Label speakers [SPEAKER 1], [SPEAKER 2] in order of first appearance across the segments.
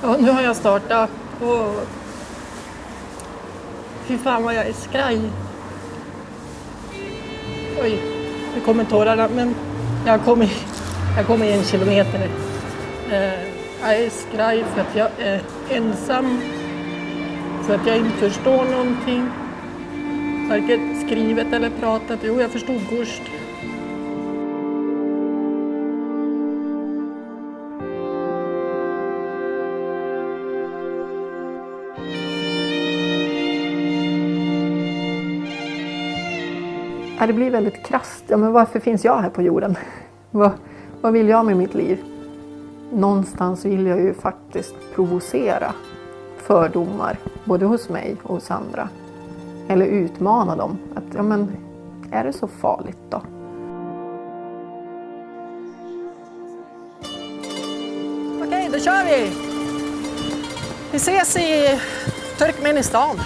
[SPEAKER 1] Ja, nu har jag startat och fy fan vad jag är skraj. Oj, nu kommer tårarna, men jag kommer 1 kilometer. Jag är skraj för att jag är ensam, för att jag inte förstår någonting. Varken skrivet eller pratat. Jo, jag förstod först.
[SPEAKER 2] Det blir väldigt krasst. Ja, men varför finns jag här på jorden? Vad vill jag med mitt liv? Någonstans vill jag ju faktiskt provocera fördomar, både hos mig och hos andra. Eller utmana dem. Att, ja, men, är det så farligt då?
[SPEAKER 1] Okej, då kör vi! Vi ses i Turkmenistan.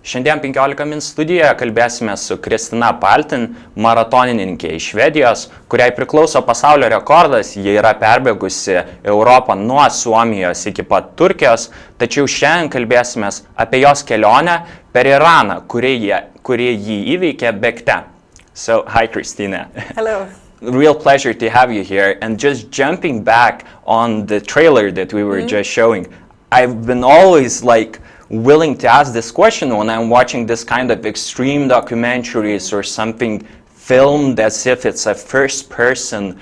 [SPEAKER 3] Šiandien 15 min studijoje kalbėsime su Kristina Paltén, maratonininkė iš Švedijos, kuriai priklauso pasaulio rekordas. Ji yra perbėgusi Europą nuo Suomijos iki pat Turkijos, tačiau šiandien kalbėsime apie jos kelionę per Iraną, kuri jį įveikė bėgte. So, hi Kristina.
[SPEAKER 1] Hello.
[SPEAKER 3] Real pleasure to have you here. And just jumping back on the trailer that we were just showing, I've been always willing to ask this question when I'm watching this kind of extreme documentaries or something filmed as if it's a first-person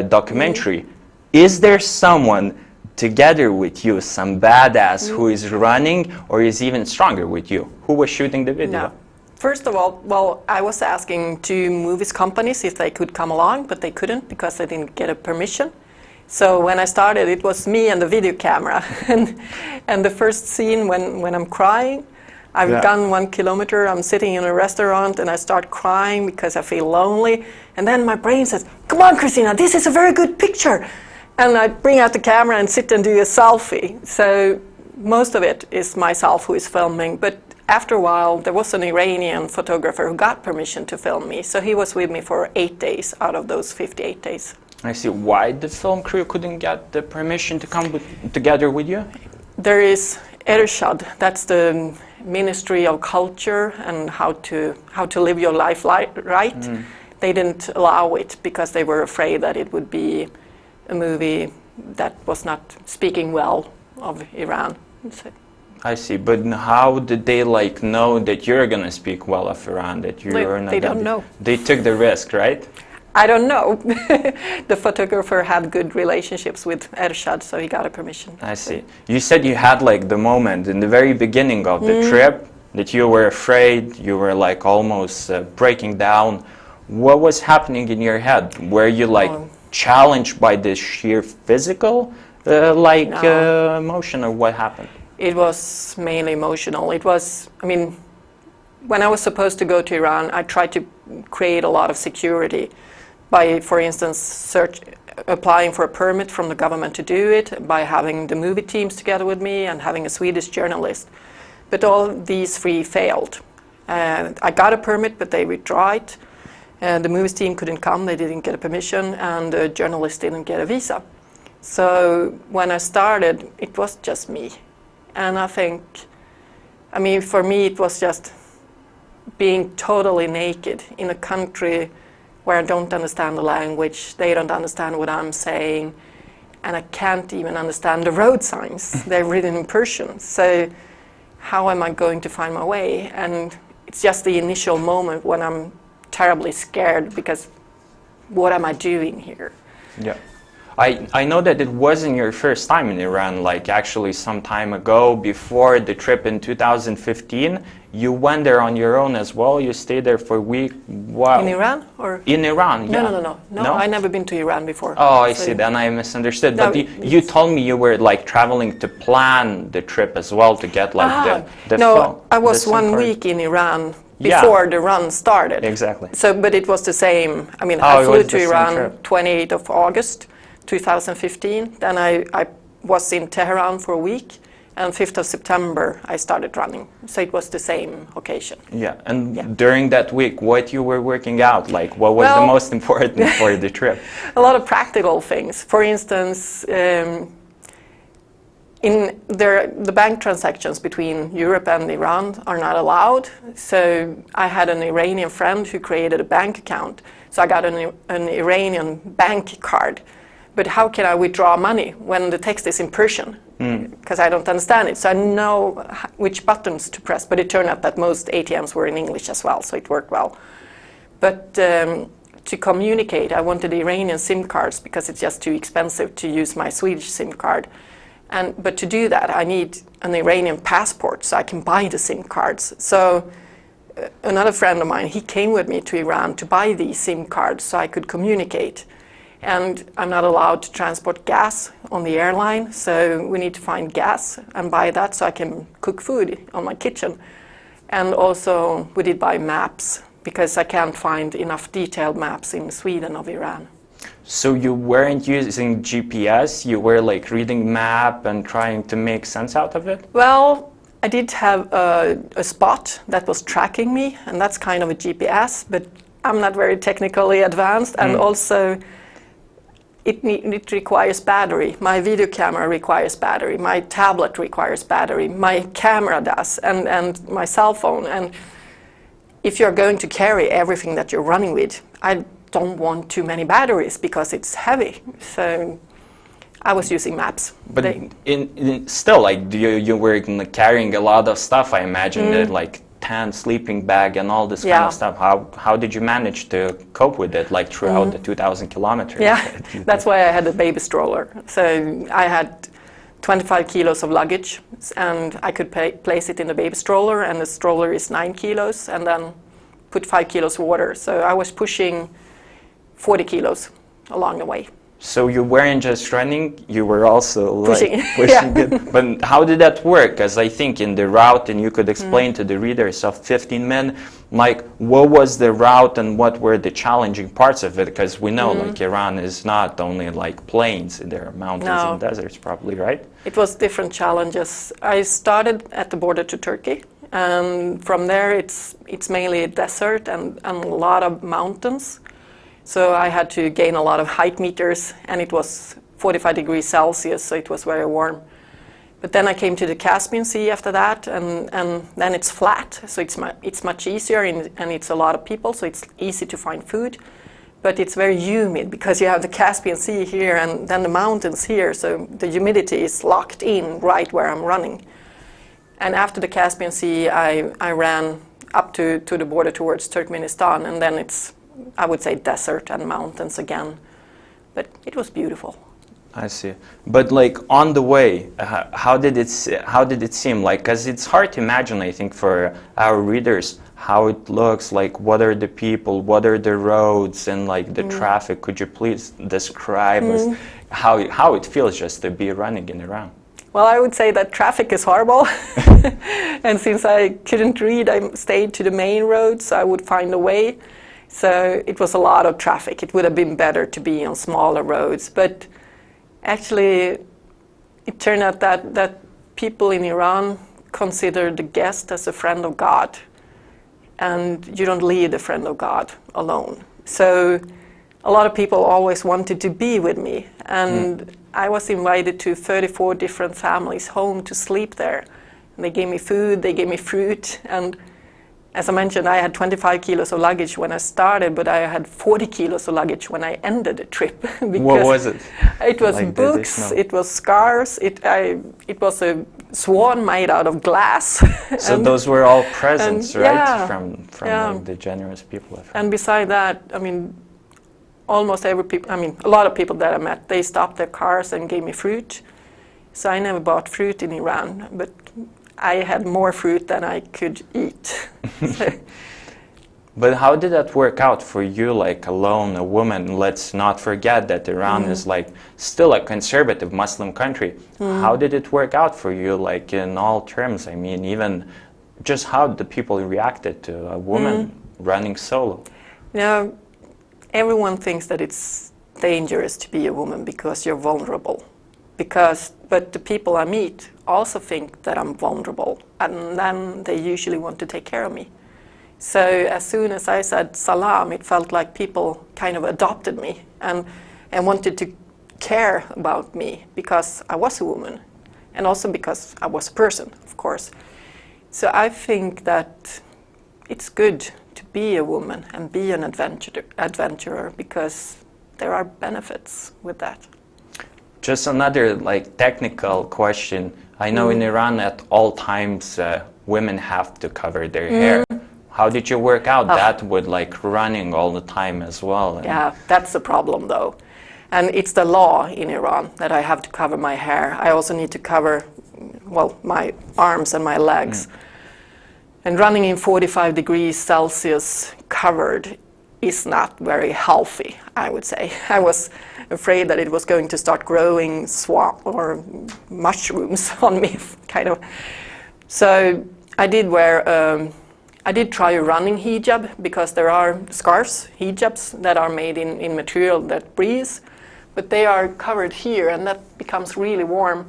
[SPEAKER 3] documentary. Is there someone together with you, some badass who is running or is even stronger with you? Who was shooting the video?
[SPEAKER 4] No. First of all, well, I was asking to movies companies if they could come along, but they couldn't because they didn't get a permission. So when I started, it was me and the video camera. and the first scene when I'm crying, I've done 1 kilometer, I'm sitting in a restaurant and I start crying because I feel lonely. And then my brain says, come on, Kristina, this is a very good picture. And I bring out the camera and sit and do a selfie. So most of it is myself who is filming. But after a while, there was an Iranian photographer who got permission to film me. So he was with me for 8 days out of those 58 days.
[SPEAKER 3] I see. Why the film crew couldn't get the permission to come together with you?
[SPEAKER 4] There is Ershad, that's the Ministry of Culture and how to live your life right. They didn't allow it because they were afraid that it would be a movie that was not speaking well of Iran. So.
[SPEAKER 3] I see, but how did they know that you're gonna speak well of Iran? That you're not?
[SPEAKER 4] They don't know.
[SPEAKER 3] They took the risk, right?
[SPEAKER 4] I don't know. The photographer had good relationships with Ershad, so he got a permission.
[SPEAKER 3] I see. You said you had the moment in the very beginning of the trip that you were afraid, you were almost breaking down. What was happening in your head? Were you challenged by this sheer physical
[SPEAKER 4] No.
[SPEAKER 3] emotion, or what happened?
[SPEAKER 4] It was mainly emotional. It was, when I was supposed to go to Iran, I tried to create a lot of security by, for instance, applying for a permit from the government to do it, by having the movie teams together with me and having a Swedish journalist. But all these 3 failed. I got a permit, but they withdrew it. The movies team couldn't come, they didn't get a permission, and the journalist didn't get a visa. So when I started, it was just me. And I think, for me it was just being totally naked in a country where I don't understand the language, they don't understand what I'm saying, and I can't even understand the road signs. They're written in Persian. So how am I going to find my way? And it's just the initial moment when I'm terribly scared because what am I doing here?
[SPEAKER 3] Yeah. I know that it wasn't your first time in Iran, actually some time ago, before the trip in 2015, you went there on your own as well, you stayed there for a week. Wow.
[SPEAKER 4] In Iran? Or?
[SPEAKER 3] In Iran, yeah.
[SPEAKER 4] No, I've never been to Iran before.
[SPEAKER 3] Oh, I see, then I misunderstood.
[SPEAKER 4] No,
[SPEAKER 3] but you told me you were traveling to plan the trip as well, to get the
[SPEAKER 4] No,
[SPEAKER 3] film,
[SPEAKER 4] I was 1 week in Iran before the run started.
[SPEAKER 3] Exactly.
[SPEAKER 4] So, but it was the same, I flew to Iran 28th of August. 2015. Then I was in Tehran for a week, And 5th of September, I started running. So it was the same occasion.
[SPEAKER 3] Yeah, and during that week, what you were working out? Like, what was the most important for the trip?
[SPEAKER 4] A lot of practical things. For instance, the bank transactions between Europe and Iran are not allowed. So I had an Iranian friend who created a bank account. So I got an Iranian bank card. But how can I withdraw money when the text is in Persian? Because I don't understand it. So I know which buttons to press. But it turned out that most ATMs were in English as well, so it worked well. But to communicate, I wanted Iranian SIM cards because it's just too expensive to use my Swedish SIM card. But to do that, I need an Iranian passport so I can buy the SIM cards. So another friend of mine, he came with me to Iran to buy these SIM cards so I could communicate. And I'm not allowed to transport gas on the airline, so we need to find gas and buy that so I can cook food on my kitchen. And also we did buy maps because I can't find enough detailed maps in Sweden of Iran.
[SPEAKER 3] So you weren't using GPS, you were like reading map and trying to make sense out of it?
[SPEAKER 4] Well, I did have a spot that was tracking me, and that's kind of a GPS, but I'm not very technically advanced, and also it requires battery. My video camera requires battery, my tablet requires battery, my camera does, and my cell phone. And if you're going to carry everything that you're running with, I don't want too many batteries because it's heavy. So I was using maps.
[SPEAKER 3] But still, like you were carrying a lot of stuff, I imagine, like tent, sleeping bag, and all this kind of stuff. How did you manage to cope with it, like throughout the 2,000 kilometers?
[SPEAKER 4] Yeah, that's why I had a baby stroller. So I had 25 kilos of luggage, and I could place it in the baby stroller, and the stroller is 9 kilos, and then put 5 kilos of water. So I was pushing 40 kilos along the way.
[SPEAKER 3] So you weren't just running, you were also like
[SPEAKER 4] pushing
[SPEAKER 3] it. But how did that work? Because I think in the route, and you could explain to the readers of 15 men, like what was the route and what were the challenging parts of it? Because we know like Iran is not only like plains, there are mountains and deserts probably, right?
[SPEAKER 4] It was different challenges. I started at the border to Turkey, and from there it's mainly a desert and a lot of mountains. So I had to gain a lot of height meters, and it was 45 degrees Celsius, so it was very warm. But then I came to the Caspian Sea after that, and then it's flat, so it's much easier, and it's a lot of people, so it's easy to find food. But it's very humid because you have the Caspian Sea here and then the mountains here, so the humidity is locked in right where I'm running. And after the Caspian Sea, I ran up to the border towards Turkmenistan, and then it's, I would say, desert and mountains again, but it was beautiful.
[SPEAKER 3] I see. But like on the way, how did it seem like? Because it's hard to imagine, I think, for our readers how it looks like. What are the people? What are the roads and like the traffic? Could you please describe us how it feels just to be running in Iran?
[SPEAKER 4] Well, I would say that traffic is horrible, and since I couldn't read, I stayed to the main road, so I would find a way. So it was a lot of traffic. It would have been better to be on smaller roads. But actually, it turned out that people in Iran consider the guest as a friend of God. And you don't leave the friend of God alone. So a lot of people always wanted to be with me. And I was invited to 34 different families' home to sleep there. And they gave me food, they gave me fruit, and as I mentioned, I had 25 kilos of luggage when I started, but I had 40 kilos of luggage when I ended the trip.
[SPEAKER 3] What was it?
[SPEAKER 4] It was like books, it was scarves, it was a swan made out of glass.
[SPEAKER 3] So those were all presents, right? From like the generous people.
[SPEAKER 4] And beside that, I mean, almost a lot of people that I met, they stopped their cars and gave me fruit. So I never bought fruit in Iran, but I had more fruit than I could eat.
[SPEAKER 3] But how did that work out for you, like alone, a woman? Let's not forget that Iran is like still a conservative Muslim country. How did it work out for you, like in all terms? I mean, even just how the people reacted to a woman running solo?
[SPEAKER 4] You know, everyone thinks that it's dangerous to be a woman because you're vulnerable. but the people I meet also think that I'm vulnerable, and then they usually want to take care of me. So as soon as I said salam, it felt like people kind of adopted me and wanted to care about me because I was a woman, and also because I was a person, of course. So I think that it's good to be a woman and be an adventurer because there are benefits with that.
[SPEAKER 3] Just another technical question. I know in Iran at all times women have to cover their hair. How did you work out that with running all the time as well?
[SPEAKER 4] Yeah, that's the problem though. And it's the law in Iran that I have to cover my hair. I also need to cover, well, my arms and my legs. And running in 45 degrees Celsius covered is not very healthy, I would say. I was afraid that it was going to start growing swamp or mushrooms on me, kind of. So I did try a running hijab because there are scarves, hijabs that are made in material that breathes, but they are covered here and that becomes really warm.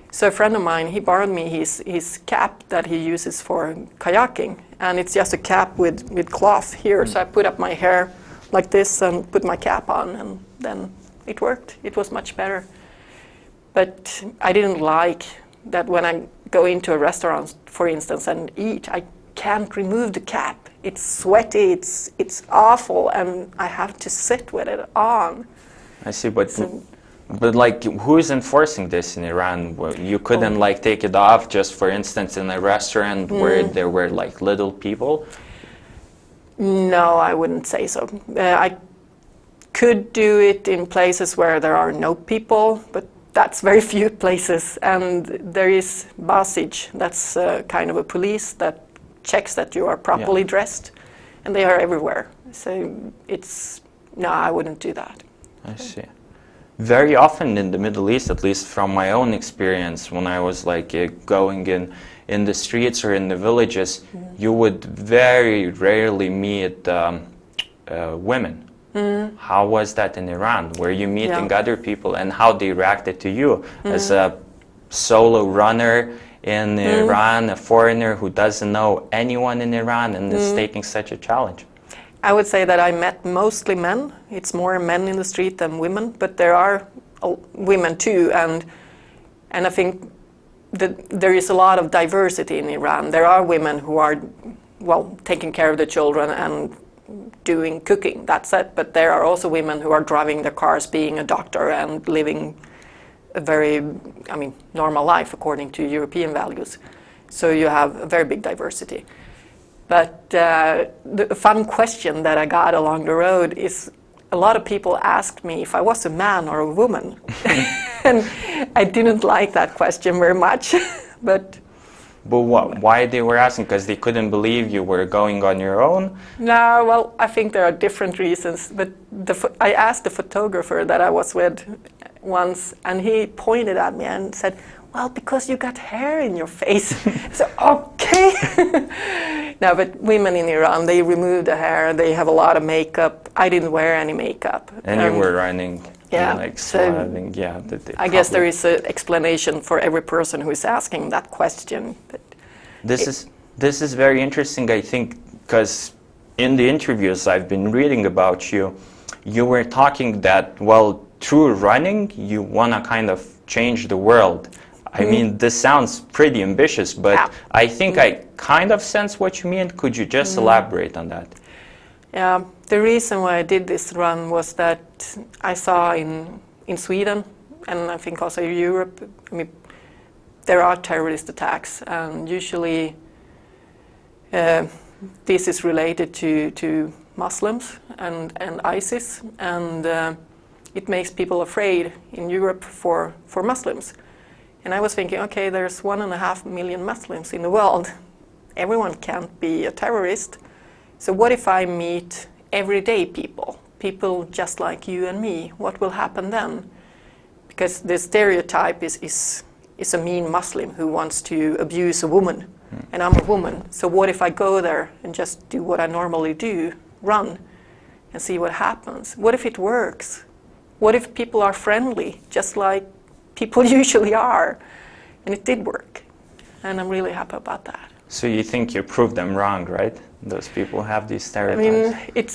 [SPEAKER 4] So a friend of mine, he borrowed me his cap that he uses for kayaking, and it's just a cap with cloth here. So I put up my hair like this and put my cap on, and then it worked. It was much better. But I didn't like that when I go into a restaurant, for instance, and eat, I can't remove the cap. It's sweaty, it's awful, and I have to sit with it on.
[SPEAKER 3] I see, but who is enforcing this in Iran? You couldn't take it off just, for instance, in a restaurant where there were little people?
[SPEAKER 4] No, I wouldn't say so. I could do it in places where there are no people, but that's very few places. And there is basij, that's kind of a police that checks that you are properly dressed, and they are everywhere. So no, I wouldn't do that.
[SPEAKER 3] I see. Very often in the Middle East, at least from my own experience, when I was going in the streets or in the villages, you would very rarely meet women. How was that in Iran? Were you meeting other people, and how they reacted to you as a solo runner in Iran, a foreigner who doesn't know anyone in Iran and is taking such a challenge?
[SPEAKER 4] I would say that I met mostly men. It's more men in the street than women, but there are women too, and I think that there is a lot of diversity in Iran. There are women who are, well, taking care of the children and doing cooking, that's it, but there are also women who are driving their cars, being a doctor and living a very, normal life according to European values. So you have a very big diversity. But the fun question that I got along the road is a lot of people asked me if I was a man or a woman. And I didn't like that question very much. But
[SPEAKER 3] what? Why they were asking? Because they couldn't believe you were going on your own?
[SPEAKER 4] No, well, I think there are different reasons. But I asked the photographer that I was with once, and he pointed at me and said, well, because you got hair in your face. So, okay. No, but women in Iran, they remove the hair, they have a lot of makeup. I didn't wear any makeup.
[SPEAKER 3] And you were running, sweating,
[SPEAKER 4] I guess there is an explanation for every person who is asking that question. But
[SPEAKER 3] this is very interesting, I think, because in the interviews I've been reading about you, you were talking that, well, through running, you want to kind of change the world. I mean, this sounds pretty ambitious, but I think I kind of sense what you mean. Could you just elaborate on that?
[SPEAKER 4] Yeah, the reason why I did this run was that I saw in Sweden, and I think also in Europe, there are terrorist attacks, and usually this is related to Muslims and ISIS, and it makes people afraid in Europe for Muslims. And I was thinking, okay, there's 1.5 million Muslims in the world. Everyone can't be a terrorist. So what if I meet everyday people just like you and me? What will happen then? Because the stereotype is a mean Muslim who wants to abuse a woman, and I'm a woman. So what if I go there and just do what I normally do, run, and see what happens? What if it works? What if people are friendly, just like people usually are. And it did work. And I'm really happy about that.
[SPEAKER 3] So you think you proved them wrong, right? Those people have these stereotypes.
[SPEAKER 4] I mean,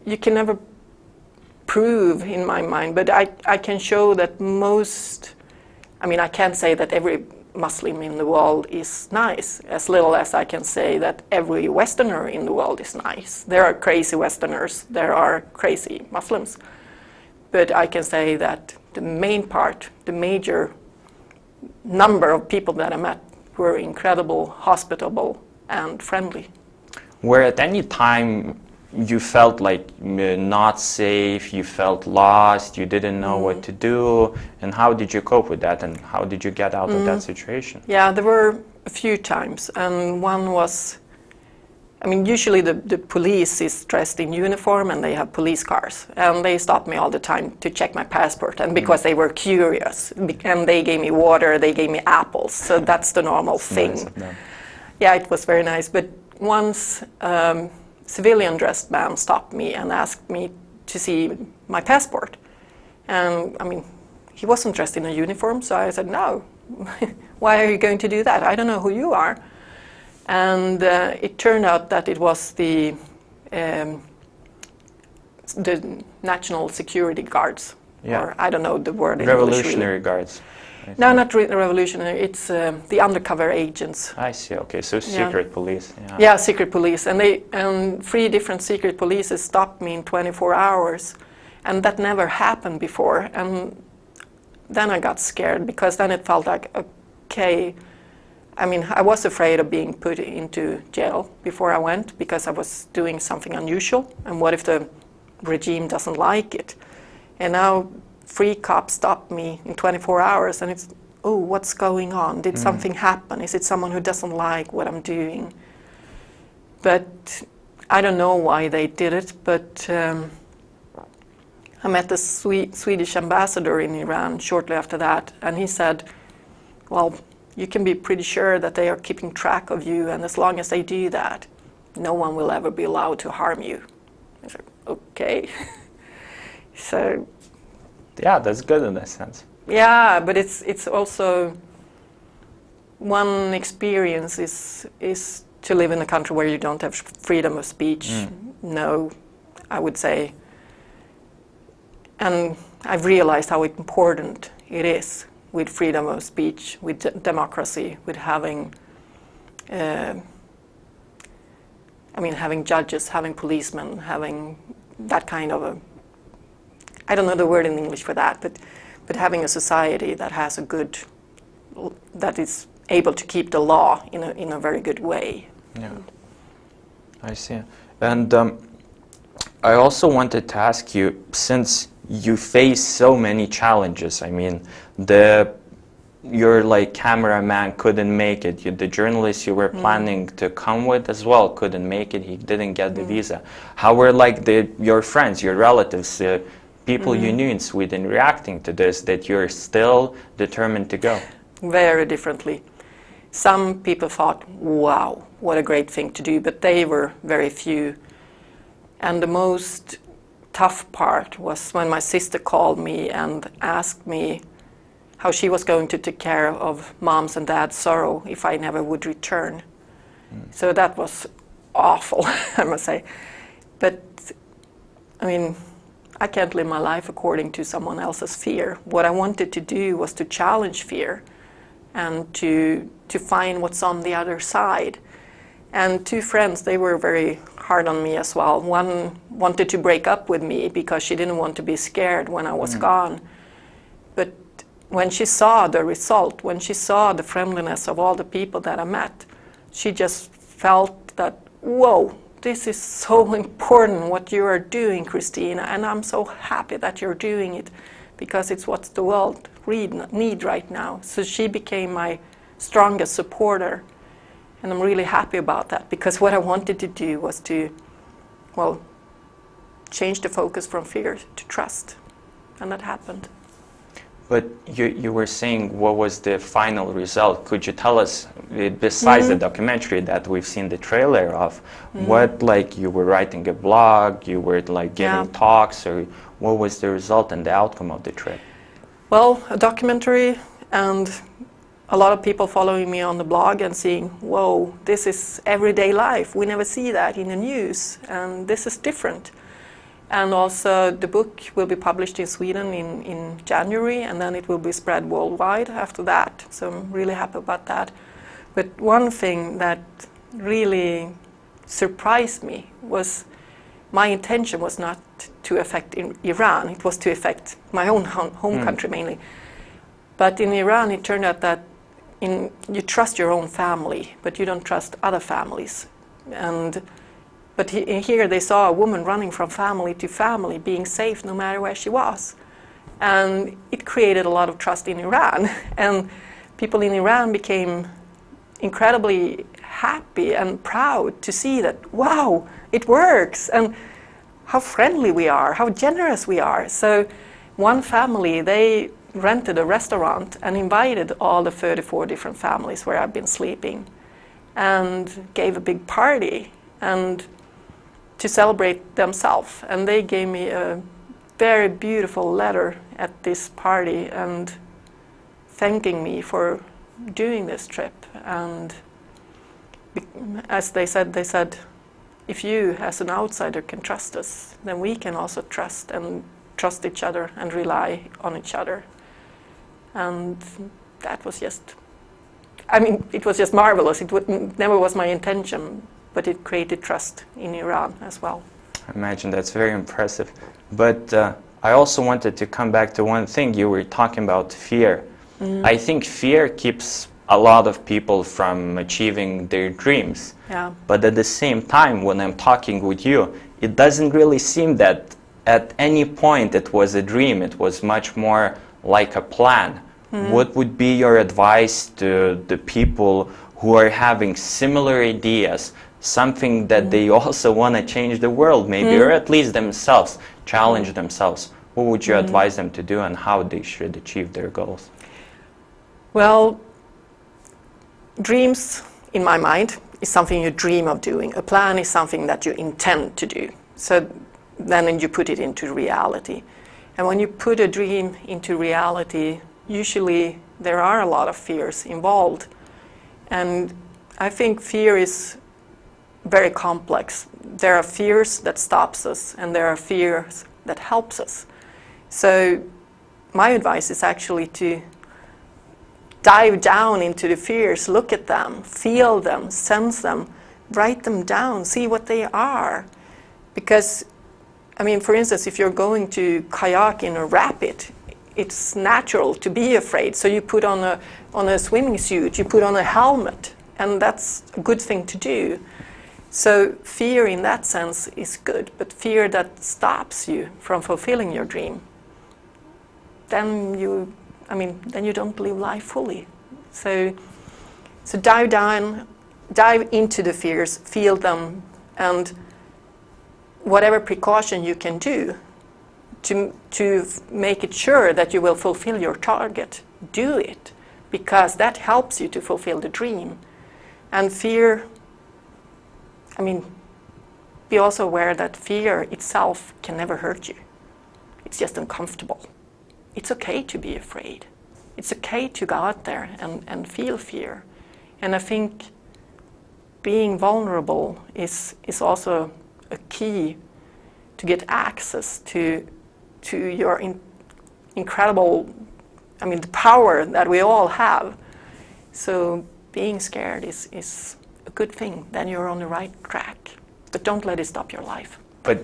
[SPEAKER 4] you can never prove in my mind, but I can show that I can't say that every Muslim in the world is nice, as little as I can say that every Westerner in the world is nice. There are crazy Westerners, there are crazy Muslims. But I can say that the major number of people that I met were incredible, hospitable, and friendly.
[SPEAKER 3] Where at any time you felt like not safe, you felt lost, you didn't know what to do, and how did you cope with that, and how did you get out of that situation?
[SPEAKER 4] Yeah, there were a few times, and one was, usually the police is dressed in uniform and they have police cars, and they stopped me all the time to check my passport, and because they were curious, and they gave me water, they gave me apples, so that's the normal thing.
[SPEAKER 3] Nice of them.
[SPEAKER 4] Yeah, it was very nice, but once civilian dressed man stopped me and asked me to see my passport. And he wasn't dressed in a uniform, so I said, no, why are you going to do that? I don't know who you are. And it turned out that it was the national security guards, or I don't know the word in English.
[SPEAKER 3] Revolutionary guards.
[SPEAKER 4] No, not revolutionary. It's the undercover agents.
[SPEAKER 3] I see. Okay, so secret police.
[SPEAKER 4] Yeah, secret police, and 3 different secret polices stopped me in 24 hours, and that never happened before. And then I got scared, because then it felt like, okay. I was afraid of being put into jail before I went, because I was doing something unusual. And what if the regime doesn't like it? And now 3 cops stopped me in 24 hours, and it's, oh, what's going on? Did something happen? Is it someone who doesn't like what I'm doing? But I don't know why they did it, but I met the Swedish ambassador in Iran shortly after that, and he said, well, you can be pretty sure that they are keeping track of you, and as long as they do that, no one will ever be allowed to harm you. I said, okay. So.
[SPEAKER 3] Yeah, that's good in that sense.
[SPEAKER 4] Yeah, but it's also, one experience is to live in a country where you don't have freedom of speech. No, I would say. And I've realized how important it is with freedom of speech, with democracy, with having, having judges, having policemen, having that kind of a, I don't know the word in English for that, but having a society that has that is able to keep the law in a very good way.
[SPEAKER 3] Yeah, I see. And I also wanted to ask you, since you face so many challenges, your cameraman couldn't make it, the journalist you were planning to come with as well couldn't make it, he didn't get the visa. How were your friends, your relatives, people you knew in Sweden reacting to this, that you're still determined to go?
[SPEAKER 4] Very differently. Some people thought, wow, what a great thing to do, but they were very few. And the most tough part was when my sister called me and asked me how she was going to take care of mom's and dad's sorrow if I never would return. So that was awful, I must say. But, I can't live my life according to someone else's fear. What I wanted to do was to challenge fear and to find what's on the other side. And 2 friends, they were very hard on me as well. One wanted to break up with me because she didn't want to be scared when I was gone. But when she saw the result, when she saw the friendliness of all the people that I met, she just felt that, whoa, this is so important what you are doing, Kristina, and I'm so happy that you're doing it, because it's what the world need right now. So she became my strongest supporter, and I'm really happy about that, because what I wanted to do was to, change the focus from fear to trust, and that happened.
[SPEAKER 3] But you were saying, what was the final result? Could you tell us, besides the documentary that we've seen the trailer of, what, you were writing a blog, you were giving talks, or what was the result and the outcome of the trip?
[SPEAKER 4] Well, a documentary and a lot of people following me on the blog and seeing, whoa, this is everyday life. We never see that in the news, and this is different. And also the book will be published in Sweden in January, and then it will be spread worldwide after that. So I'm really happy about that. But one thing that really surprised me was my intention was not to affect Iran. It was to affect my own home country mainly. But in Iran, it turned out that you trust your own family, but you don't trust other families. But here they saw a woman running from family to family, being safe no matter where she was. And it created a lot of trust in Iran. And people in Iran became incredibly happy and proud to see that, wow, it works, and how friendly we are, how generous we are. So one family, they rented a restaurant and invited all the 34 different families where I've been sleeping and gave a big party and to celebrate themselves. And they gave me a very beautiful letter at this party and thanking me for doing this trip. And as they said, if you as an outsider can trust us, then we can also trust each other and rely on each other. And that was just, it was just marvelous. It never was my intention, but it created trust in Iran as well.
[SPEAKER 3] I imagine that's very impressive. But I also wanted to come back to one thing. You were talking about fear. I think fear keeps a lot of people from achieving their dreams.
[SPEAKER 4] Yeah.
[SPEAKER 3] But at the same time, when I'm talking with you, it doesn't really seem that at any point it was a dream. It was much more like a plan. What would be your advice to the people who are having similar ideas, something that they also want to change the world maybe, or at least themselves, challenge themselves? What would you advise them to do and how they should achieve their goals?
[SPEAKER 4] Well, dreams, in my mind, is something you dream of doing. A plan is something that you intend to do. So then you put it into reality. And when you put a dream into reality, usually there are a lot of fears involved. And I think fear is very complex. There are fears that stops us, and there are fears that helps us. So my advice is actually to dive down into the fears, look at them, feel them, sense them, write them down, see what they are. Because, for instance, if you're going to kayak in a rapid, it's natural to be afraid. So you put on a swimming suit, you put on a helmet, and that's a good thing to do. So fear in that sense is good, but fear that stops you from fulfilling your dream, then you don't live life fully. So dive into the fears, feel them, and whatever precaution you can do to make it sure that you will fulfill your target, do it, because that helps you to fulfill the dream. And fear, be also aware that fear itself can never hurt you. It's just uncomfortable. It's okay to be afraid. It's okay to go out there and feel fear. And I think being vulnerable is also a key to get access to your incredible, the power that we all have. So being scared is a good thing. Then you're on the right track. But don't let it stop your life.
[SPEAKER 3] But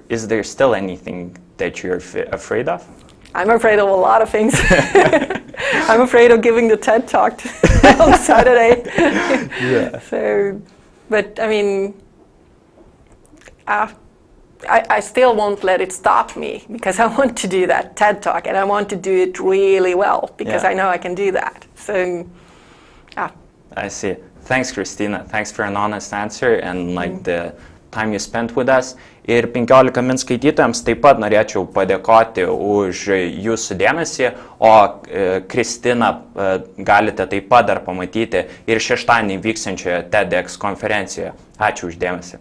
[SPEAKER 3] is there still anything that you're afraid of?
[SPEAKER 4] I'm afraid of a lot of things. I'm afraid of giving the TED Talk on Saturday.
[SPEAKER 3] Yeah.
[SPEAKER 4] So, but I still won't let it stop me, because I want to do that TED Talk, and I want to do it really well, because I know I can do that. So, yeah.
[SPEAKER 3] I see. Thanks, Kristina. Thanks for an honest answer and the time you spent with us. Ir 15 min skaitytojams taip pat norėčiau padėkoti už jūsų dėmesį, o Kristiną galite taip pat dar pamatyti ir šeštadienį vyksiančioje TEDx konferencijoje. Ačiū už dėmesį.